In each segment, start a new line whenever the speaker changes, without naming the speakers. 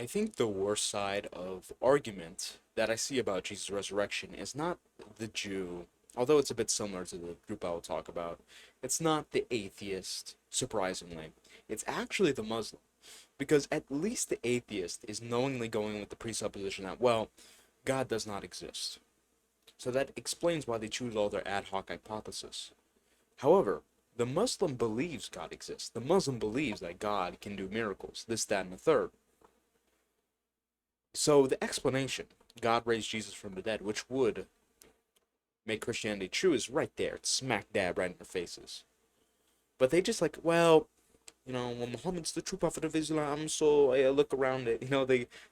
I think the worst side of argument that I see about Jesus' resurrection is not the Jew, although it's a bit similar to the group I will talk about. It's not the atheist, surprisingly. It's actually the Muslim. Because at least the atheist is knowingly going with the presupposition that, well, God does not exist. So that explains why they choose all their ad hoc hypotheses. However, the Muslim believes God exists. The Muslim believes that God can do miracles, this, that, and the third. So the explanation, God raised Jesus from the dead, which would make Christianity true, is right there. It's smack dab right in their faces. But they just like, well, well, Muhammad's the true prophet of Islam, so I look around it.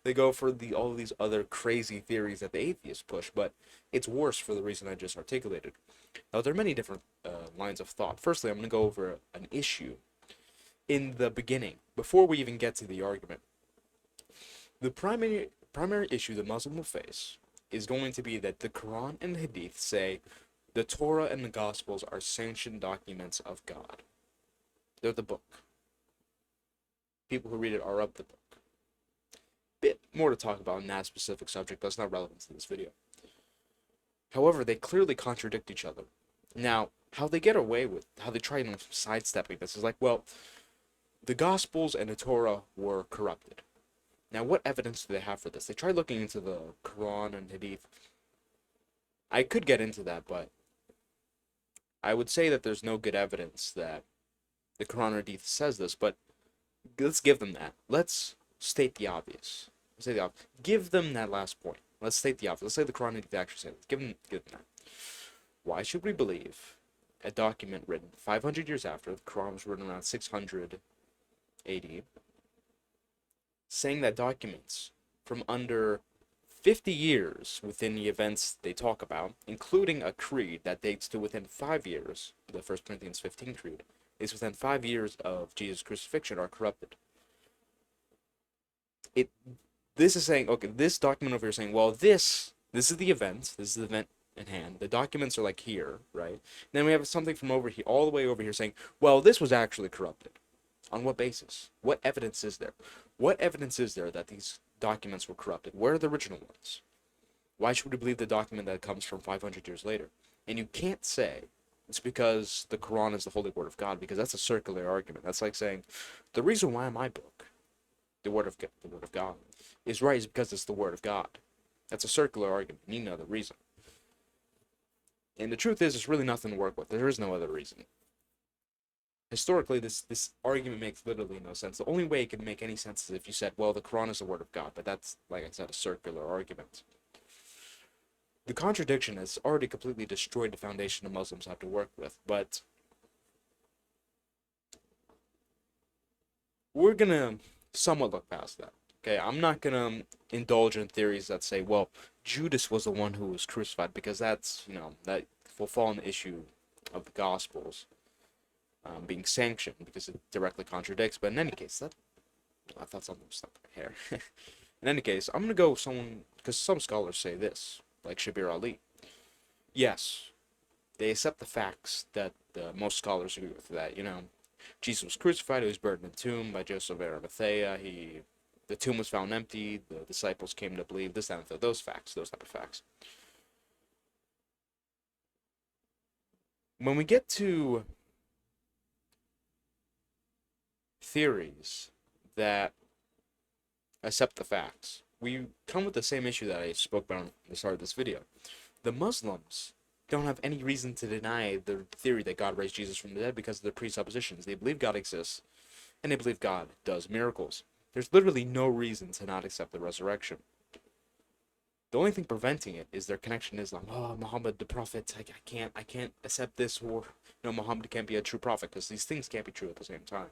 They go for all of these other crazy theories that the atheists push, but it's worse for the reason I just articulated. Now, there are many different lines of thought. Firstly, I'm going to go over an issue in the beginning, before we even get to the argument. The primary issue the Muslim will face is going to be that the Quran and the Hadith say the Torah and the Gospels are sanctioned documents of God. They're the book. People who read it are of the book. Bit more to talk about in that specific subject, but it's not relevant to this video. However, they clearly contradict each other. Now, how they try sidestepping this is like, well, the Gospels and the Torah were corrupted. Now, what evidence do they have for this? They try looking into the Quran and Hadith. I could get into that, but I would say that there's no good evidence that the Quran or Hadith says this, but let's give them that. Let's state the obvious. Give them that last point. Let's state the obvious. Let's say the Quran and Hadith actually say this. Give them that. Why should we believe a document written 500 years after the Quran was written around 600 AD, saying that documents from under 50 years within the events they talk about, including a creed that dates to within 5 years, the 1 Corinthians 15 creed, is within 5 years of Jesus' crucifixion, are corrupted. This is saying, okay, this document over here is saying, well, this is the event in hand. The documents are like here, right? And then we have something from over here, all the way over here saying, well, this was actually corrupted. On what basis? What evidence is there? What evidence is there that these documents were corrupted? Where are the original ones? Why should we believe the document that comes from 500 years later? And you can't say it's because the Quran is the holy word of God, because that's a circular argument. That's like saying the reason why my book, the word of God, is right is because it's the word of God. That's a circular argument. You need another reason. And the truth is, there's really nothing to work with. There is no other reason. Historically, this argument makes literally no sense. The only way it can make any sense is if you said, well, the Quran is the word of God, but that's, like I said, a circular argument. The contradiction has already completely destroyed the foundation the Muslims have to work with, but we're gonna somewhat look past that. Okay, I'm not gonna indulge in theories that say, well, Judas was the one who was crucified, because that's, that will fall in the issue of the Gospels being sanctioned, because it directly contradicts. But in any case, I thought something was stuck in my hair. In any case, I'm gonna go with someone, because some scholars say this, like Shabir Ali. Yes, they accept the facts that most scholars agree with, that, Jesus was crucified, he was buried in a tomb by Joseph of Arimathea, the tomb was found empty, the disciples came to believe this, that, and those facts, those type of facts. When we get to theories that accept the facts, we come with the same issue that I spoke about at the start of this video. The Muslims don't have any reason to deny the theory that God raised Jesus from the dead because of their presuppositions. They believe God exists, and they believe God does miracles. There's literally no reason to not accept the resurrection. The only thing preventing it is their connection to Islam. Oh, Muhammad the prophet, I can't accept this, or Muhammad can't be a true prophet, because these things can't be true at the same time.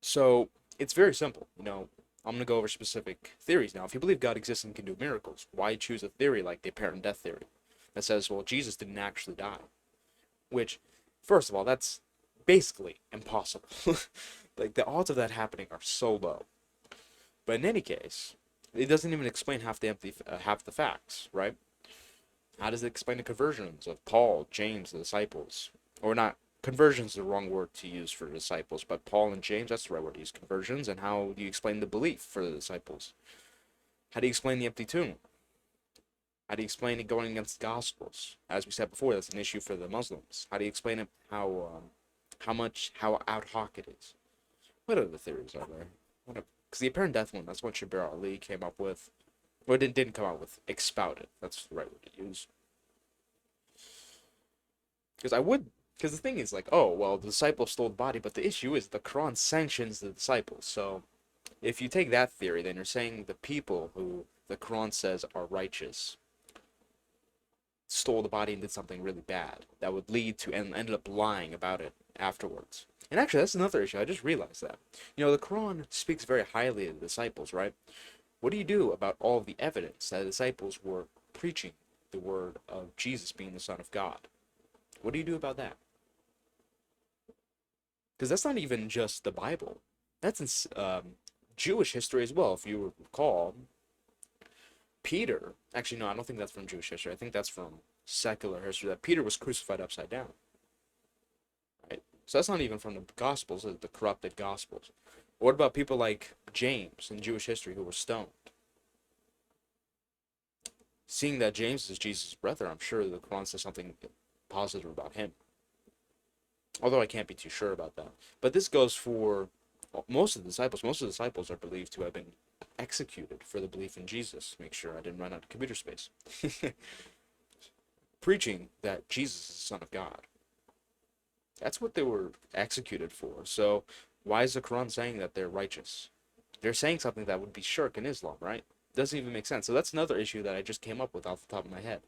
So it's very simple. I'm going to go over specific theories now. If you believe God exists and can do miracles, why choose a theory like the apparent death theory that says, well, Jesus didn't actually die? Which, first of all, that's basically impossible. Like, the odds of that happening are so low. But in any case, it doesn't even explain half the facts, right? How does it explain the conversions of Paul, James, the disciples? Or not conversions is the wrong word to use for the disciples, but Paul and James, that's the right word to use, conversions. And how do you explain the belief for the disciples? How do you explain the empty tomb? How do you explain it going against the Gospels? As we said before, that's an issue for the Muslims. How do you explain it? How ad hoc it is? What other theories are there? Because the apparent death one, that's what Shabir Ali came up with. Well, it didn't come out with, expounded. That's the right word to use. Because the thing is like, oh, well, the disciples stole the body, but the issue is the Quran sanctions the disciples. So if you take that theory, then you're saying the people who the Quran says are righteous stole the body and did something really bad that would lead to and ended up lying about it afterwards. And actually, that's another issue. I just realized that. The Quran speaks very highly of the disciples, right? What do you do about all of the evidence that the disciples were preaching the word of Jesus being the Son of God? What do you do about that? Because that's not even just the Bible. That's in Jewish history as well. If you recall, Peter, actually, no, I don't think that's from Jewish history. I think that's from secular history, that Peter was crucified upside down. Right? So that's not even from the Gospels, the corrupted Gospels. What about people like James in Jewish history who were stoned? Seeing that James is Jesus' brother, I'm sure the Quran says something positive about him. Although I can't be too sure about that. But this goes for most of the disciples. Most of the disciples are believed to have been executed for the belief in Jesus. Make sure I didn't run out of computer space. Preaching that Jesus is the Son of God. That's what they were executed for. So why is the Quran saying that they're righteous? They're saying something that would be shirk in Islam, right? Doesn't even make sense. So that's another issue that I just came up with off the top of my head.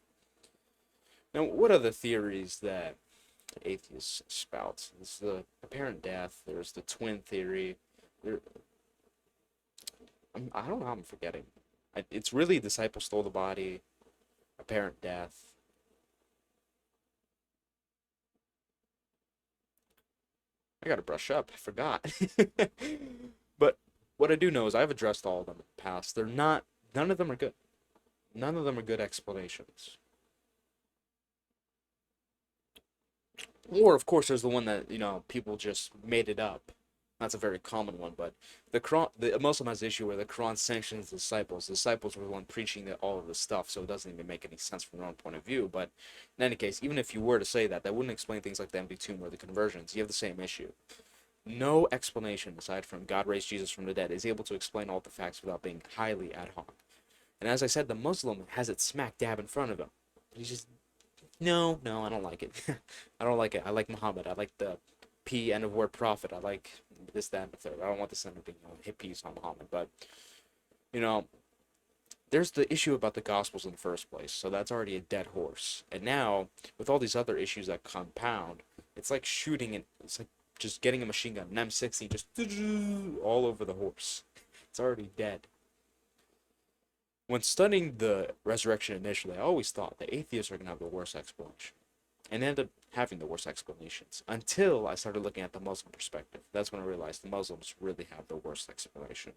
Now, what are the theories that atheists spout? There's the apparent death. There's the twin theory. I don't know how I'm forgetting. It's really disciples stole the body, apparent death. I gotta brush up. I forgot. But what I do know is I've addressed all of them in the past. None of them are good. None of them are good explanations. Or, of course, there's the one that, people just made it up. That's a very common one, but the Muslim has an issue where the Quran sanctions the disciples. The disciples were the one preaching all of this stuff, so it doesn't even make any sense from their own point of view. But in any case, even if you were to say that, that wouldn't explain things like the empty tomb or the conversions. You have the same issue. No explanation, aside from God raised Jesus from the dead, is able to explain all the facts without being highly ad hoc. And as I said, the Muslim has it smack dab in front of him. He's just, no, I don't like it. I don't like it. I like Muhammad. I like the P end of word prophet. I like this, that, and the third. I don't want this end up being hit piece on Muhammad. But, there's the issue about the Gospels in the first place. So that's already a dead horse. And now, with all these other issues that compound, it's like it's like just getting a machine gun, an M60, just all over the horse. It's already dead. When studying the resurrection initially, I always thought the atheists are going to have the worst explanation. And ended up having the worst explanations. Until I started looking at the Muslim perspective. That's when I realized the Muslims really have the worst explanation.